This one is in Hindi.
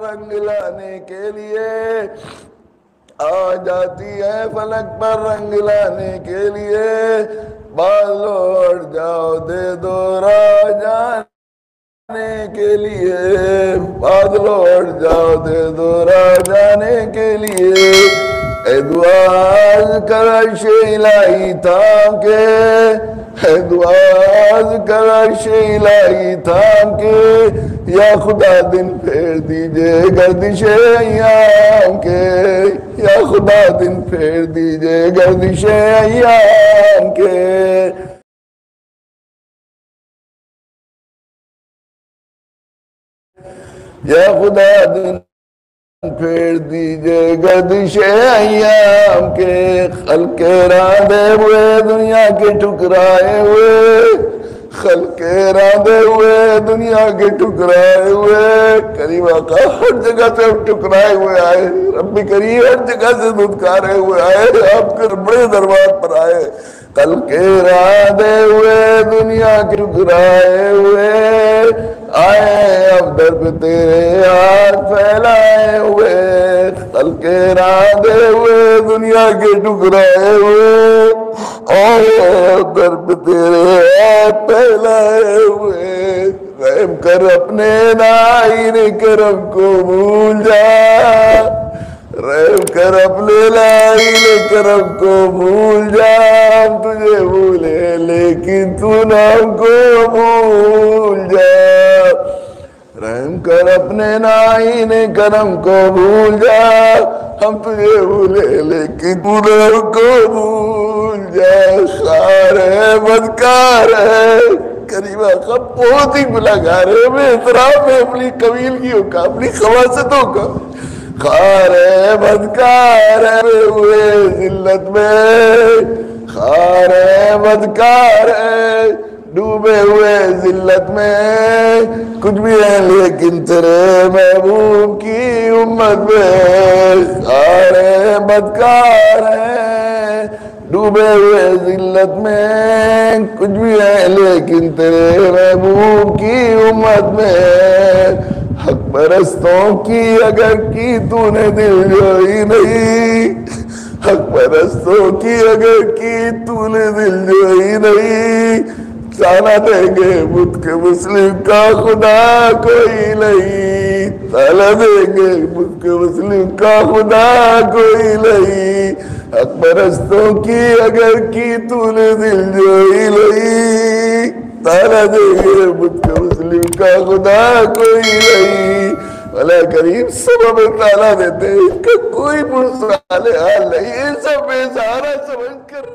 रंग लाने के लिए आ जाती है फलक पर रंग लाने के लिए। बाल लौट जाओ दे दो राजाने के लिए, बाल लौट जाओ दे दो राजाने के लिए। ए दुआज करश इलाही थाम के, है दुआज करश इलाही थाम के, या खुदा दिन फेर दीजिए गर्दिशे अय्याम के, या खुदा दिन फेर दीजिए गर्दिशे अय्याम के। या खुदा दिन फेर दीजिए गर्दिशे अय्याम के। खल्के रांधे हुए दुनिया के ठुकराए हुए, खल्के रांधे हुए दुनिया के ठुकराए हुए, करीम आका हर जगह से ठुकराए हुए आए, रब्बी करीम हर जगह से धुतकारे हुए आए, आपके बड़े दरबार पर आए। कल के रांधे हुए दुनिया के ठुकराए हुए आए, अब दर पे तेरे हाथ फैलाए हुए। कल के रांधे हुए दुनिया के ठुकराए हुए आए, अब दर पे तेरे हाथ फैलाए हुए। रहम कर अपने नाइन करम को भूल जा, रहम कर अपने नाइन करम को भूल जा। हम तुझे भूले लेकिन तू नाम को भूल जा। रहम कर अपने नाइन करम को भूल जा, हम तुझे भूले लेकिन तू नाम को भूल जा। खार है बदकार है करीबा कब बहुत ही गुनाहगार है, मैं इतराफ है अपनी कबीलगियों का, अपनी खवासतों का। खार है बदकार है हुए जिल्लत में, खार है बदकार है डूबे हुए जिल्लत में, कुछ भी है लेकिन तेरे महबूब की उम्मत में। खार है बदकार है डूबे हुए जिल्लत में, कुछ भी है लेकिन तेरे महबूब की उम्मत में। हक परस्तों की अगर की तूने दिल जोई नहीं, हक परस्तों की अगर की तूने दिल जोई नहीं, ताना देंगे बुत के मुस्लिम का खुदा कोई नहीं, ताना देंगे बुत के मुस्लिम का खुदा कोई नहीं। हक परस्तों की अगर की तूने दिल जोई नहीं, ताना देंगे बुत के मुस्लिम का खुदा कोई नहीं। भला करीम सब हमें ताना देते हैं, इनका कोई मुसाले हाल नहीं, ये सब बेसहारा समझ कर